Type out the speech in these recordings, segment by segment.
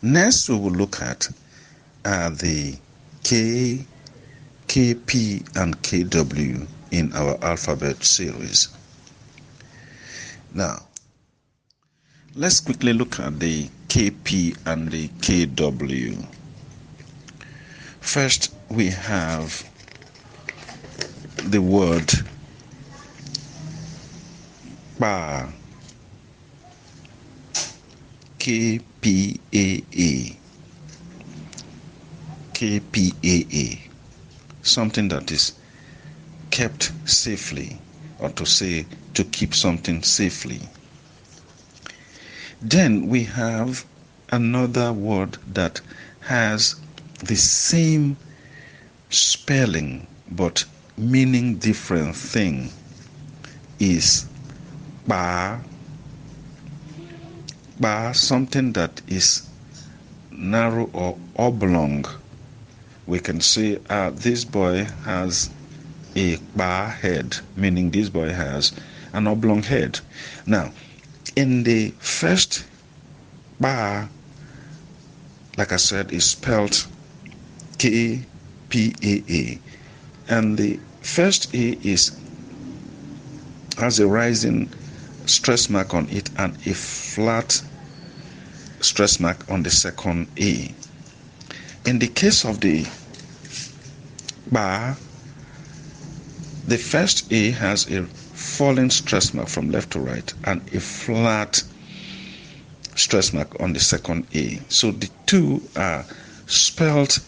Next, we will look at the K, KP, and KW in our alphabet series. Now, let's quickly look at the KP and the KW. First, we have the word ba, KPAA, KPAA, something that is kept safely, or to say to keep something safely. Then we have another word that has the same spelling but meaning different thing, is ba, something that is narrow or oblong. We can say this boy has a ba head, meaning this boy has an oblong head. Now, in the first ba, like I said, is spelled KPAA, and the first A has a rising stress mark on it and a flat stress mark on the second A. In the case of the ba, the first A has a falling stress mark from left to right and a flat stress mark on the second A. So the two are spelled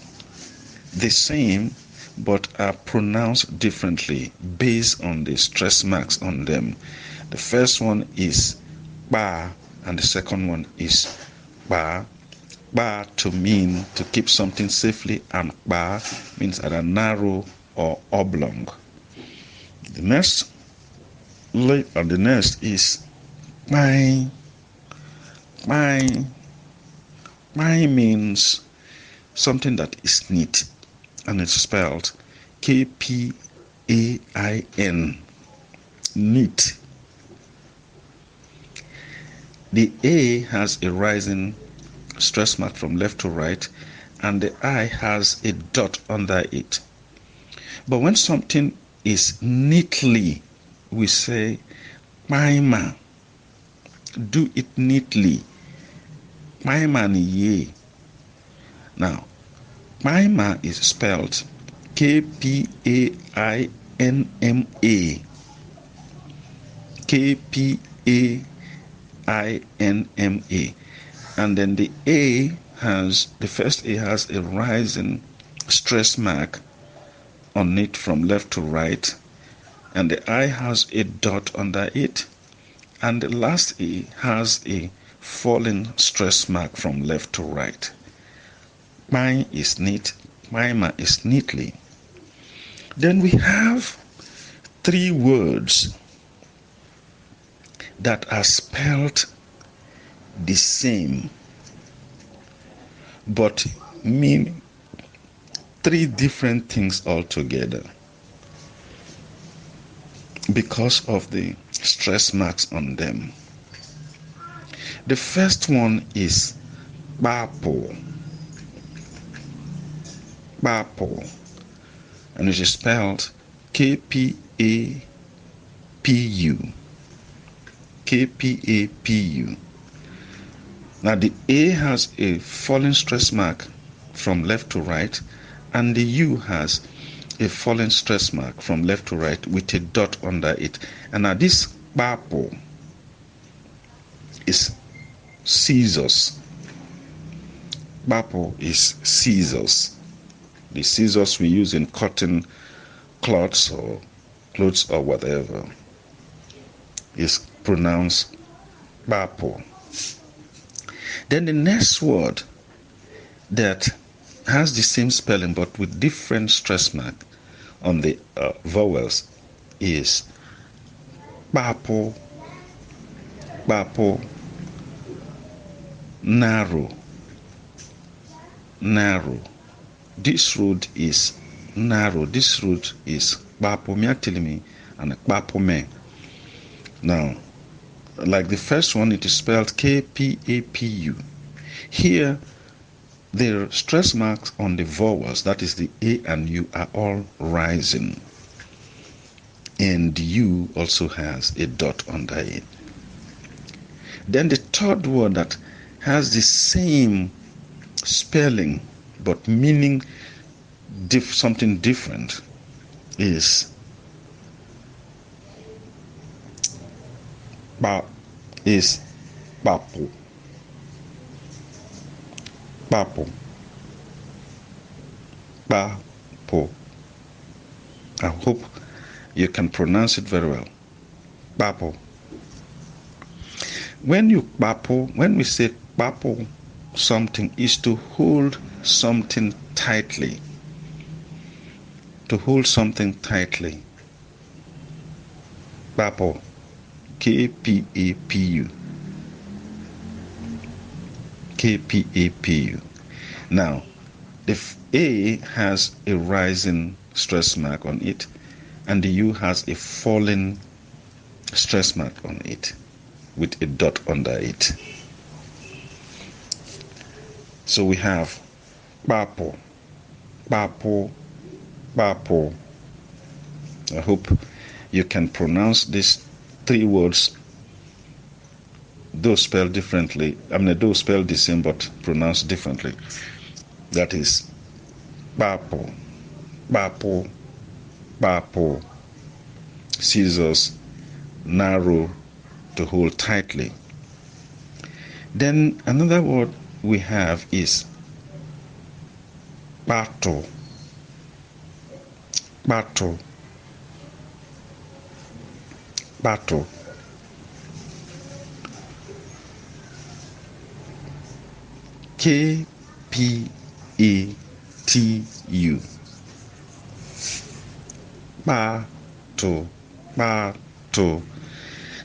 the same but are pronounced differently based on the stress marks on them. The first one is ba and the second one is ba. Ba to mean to keep something safely, and ba means either narrow or oblong. The next is my. My means something that is neat, and it's spelled KPAIN, neat. The A has a rising stress mark from left to right, and the I has a dot under it. But when something is neatly, we say maima, do it neatly. Maima ni ye. Now, maima is spelled KPAINMA. KPAINMA. And then the first A has a rising stress mark on it from left to right, and the I has a dot under it, and the last A has a falling stress mark from left to right. Mine is neat, maima is neatly. Then we have three words that are spelled the same but mean three different things altogether because of the stress marks on them. The first one is bapo, and it is spelled KPAPU. Now the A has a falling stress mark from left to right, and the U has a falling stress mark from left to right with a dot under it. And now this bapo is scissors. Bapo is scissors. The scissors we use in cutting cloths or whatever is pronounced bapo. Then the next word that has the same spelling but with different stress mark on the vowels is bapo, narrow. This road is narrow. This road is bapo miatilimi and bapo me. Now, like the first one, it is spelled KPAPU. Here, the stress marks on the vowels, that is the A and U, are all rising. And U also has a dot under it. Then the third word that has the same spelling but meaning something different is papo. Papo. Papo. I hope you can pronounce it very well. Papo. When we say papo something, is to hold something tightly. To hold something tightly. Papo. K-P-A-P-U. K-P-A-P-U. Now, the A has a rising stress mark on it, and the U has a falling stress mark on it with a dot under it. So we have papo, papo, papo. I hope you can pronounce these three words, though spelled differently. Though spelled the same but pronounced differently. That is papo, papo, papo. Scissors, narrow, to hold tightly. Then another word we have is pato, pato, pato. K-P-A-T-U. Pato, pato.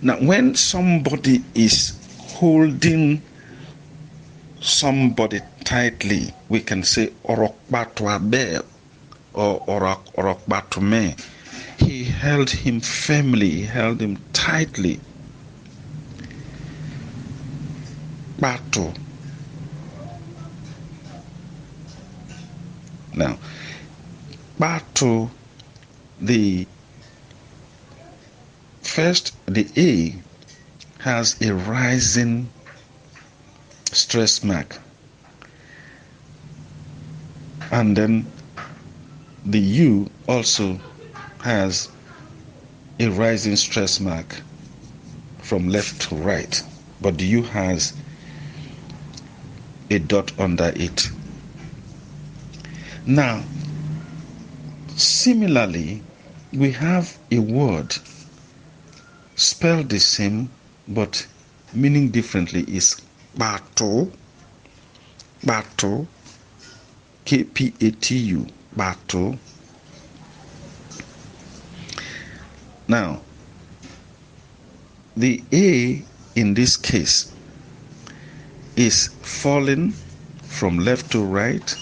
Now, when somebody is holding somebody tightly, we can say orok pato abe or orok pato me. He held him firmly, he held him tightly. Pato. Now, pato, the A has a rising stress mark, and then the U also has a rising stress mark from left to right, but the U has a dot under it. Now, similarly, we have a word spelled the same but meaning differently is pato, pato, K-P-A-T-U, pato. Now, the A in this case is falling from left to right,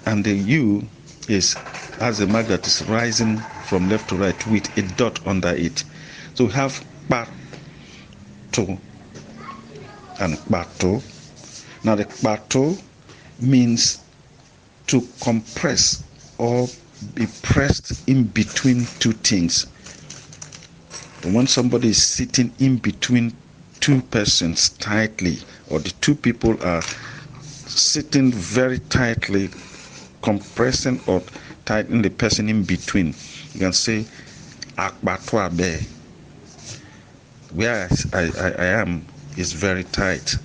and the U has a mark that is rising from left to right with a dot under it. So we have pato and pato. Now the pato means to compress or be pressed in between two things. When somebody is sitting in between two persons tightly, or the two people are sitting very tightly, compressing or tightening the person in between, you can say akbatwa be. Where I am is very tight.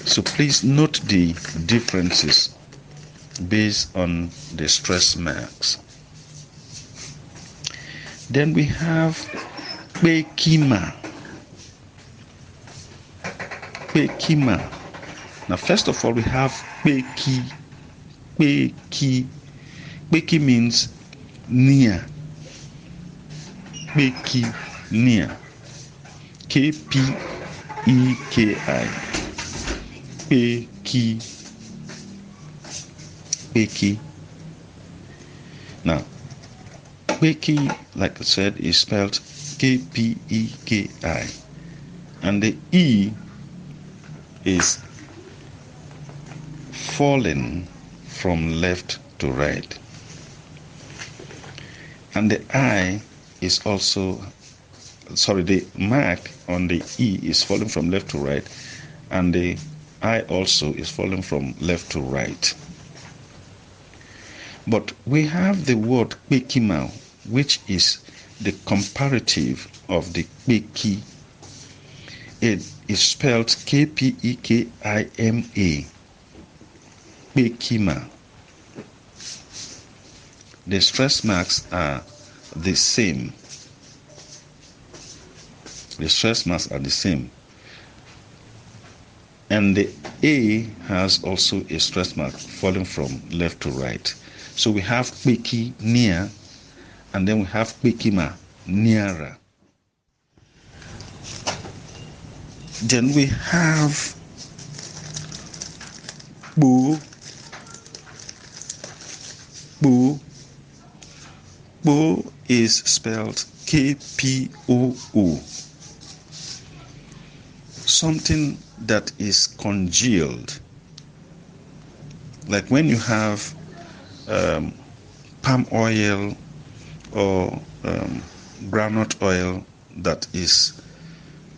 So please note the differences based on the stress marks. Then we have pekima. Pekima. Now, first of all, we have peki. Peki. Peki means near. Peki, near. K-P-E-K-I. Peki. Peki. Now, Peki, like I said, is spelled K-P-E-K-I. And the E is falling from left to right. And the I is also, the mark on the E is falling from left to right, and the I also is falling from left to right. But we have the word Pekima, which is the comparative of the Peki. It is spelled Kpekima. Pekima. The stress marks are the same. The stress marks are the same. And the A has also a stress mark falling from left to right. So we have Peki near, and then we have Pekima nearer. Then we have Bo. Bo. Bo is spelled Kpoo. Something that is congealed. Like when you have palm oil or groundnut oil that is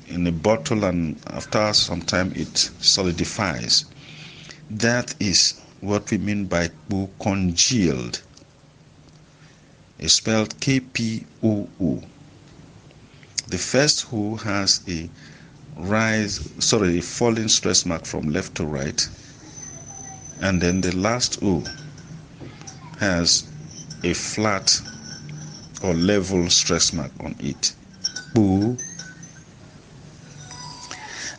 in a bottle, and after some time it solidifies. That is what we mean by congealed. It's spelled Kpoo. The first O has a falling stress mark from left to right, and then the last O has a flat or level stress mark on it. Boo.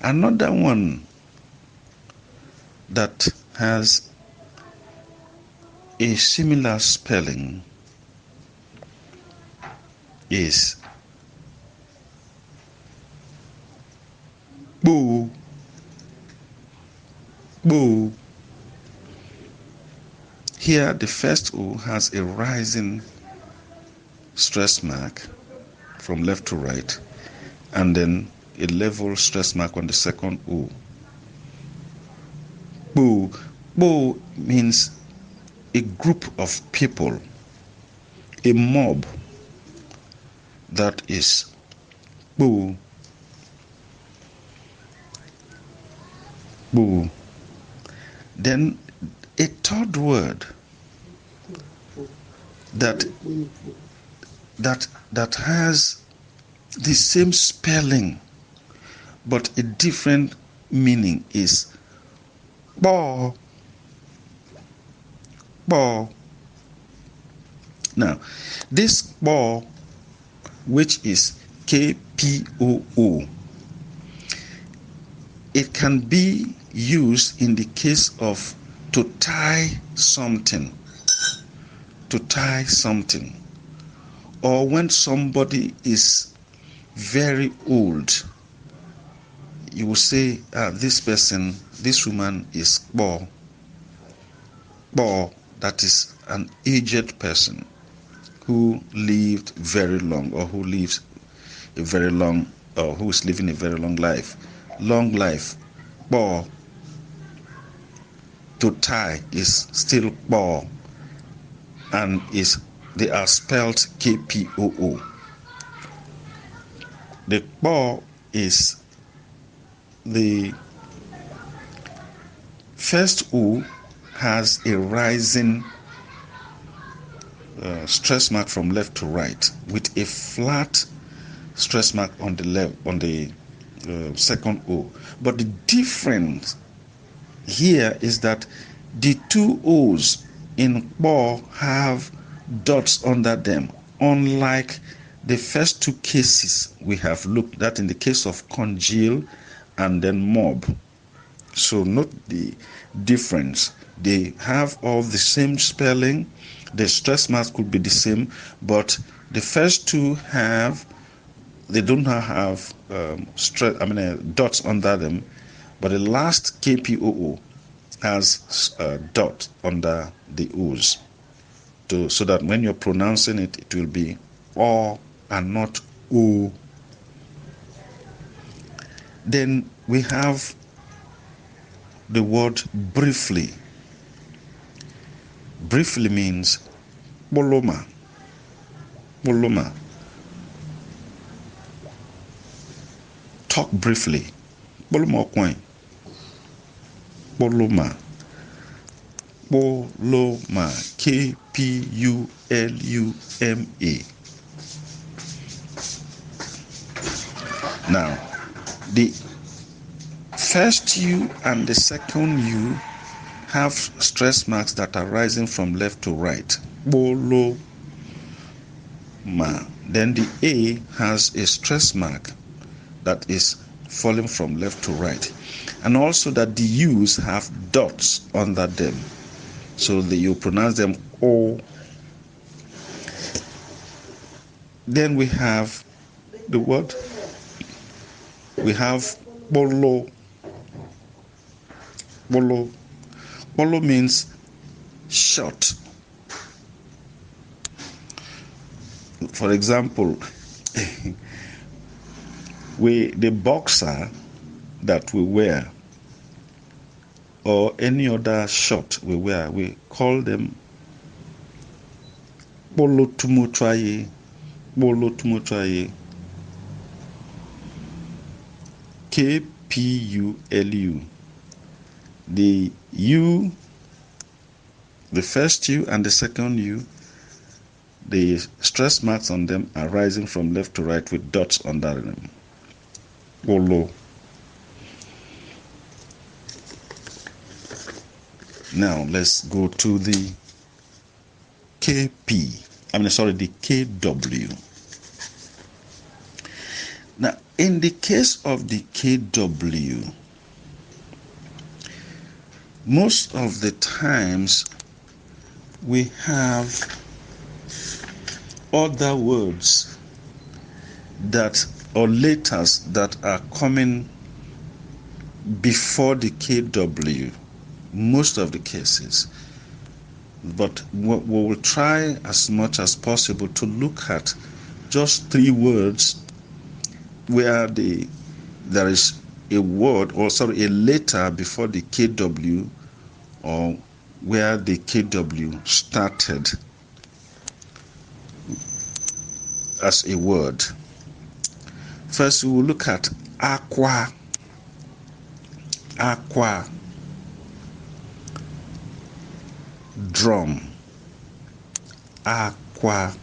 Another one that has a similar spelling is Boo. Boo. Here the first O has a rising stress mark from left to right, and then a level stress mark on the second O. Boo. Boo means a group of people, a mob. That is Boo. Boo. Then a third word that has the same spelling but a different meaning is Bo. Bo. Now, this Bo, which is Kpoo, it can be used in the case of to tie something, or when somebody is very old, you will say, this woman is Bo. Bo, that is an aged person who lived very long, or who lives a very long, or who is living a very long life. Long life. Bo. To tie is still Bo, and they are spelled Kpoo. The Bo is the first O has a rising stress mark from left to right with a flat stress mark on the second O. But the difference here is that the two O's in Bo have dots under them, unlike the first two cases we have looked at, in the case of congeal and then mob. So note the difference. They have all the same spelling, the stress marks could be the same, but the first two they don't have dots under them, but the last Kpoo has a dot under the O's, so that when you're pronouncing it, it will be O and not O. Then we have the word briefly. briefly means boloma. Boloma. Talk briefly. Boloma okwen. Boloma. Boloma. Kpuluma. Now, the first U and the second U have stress marks that are rising from left to right. Boloma. Then the A has a stress mark that is falling from left to right. And also that the U's have dots under them. So you pronounce them O. Then we have the word. We have bolo. Bolo. Bolo means short. For example, the boxer that we wear or any other short we wear, we call them bolo tumutraye. Bolo tumutraye. Kpulu. The U, the first U and the second U, the stress marks on them are rising from left to right with dots under them. Bolo. Now let's go to the the KW. Now, in the case of the KW, most of the times we have other words or letters that are coming before the KW, most of the cases. But we will try as much as possible to look at just 3 words where there is a word, or a letter before the KW, or where the KW started as a word. First, we will look at aqua. Aqua. Drum. Aqua.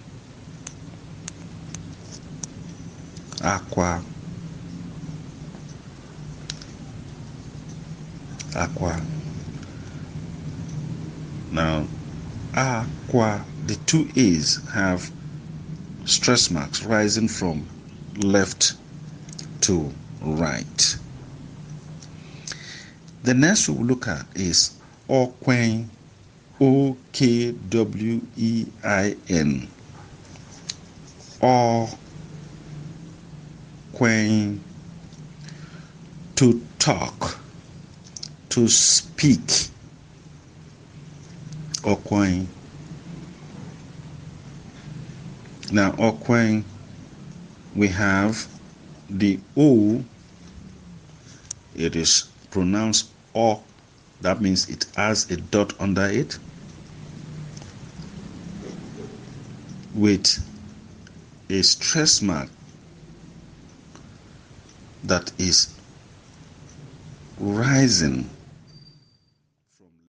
Aqua. Aqua. Now, aqua, the 2 A's have stress marks rising from left to right. The next we will look at is okwen. Okwein. Okwen. To talk, to speak. Okwen. Now, okwen, we have the O, it is pronounced O, that means it has a dot under it, with a stress mark that is rising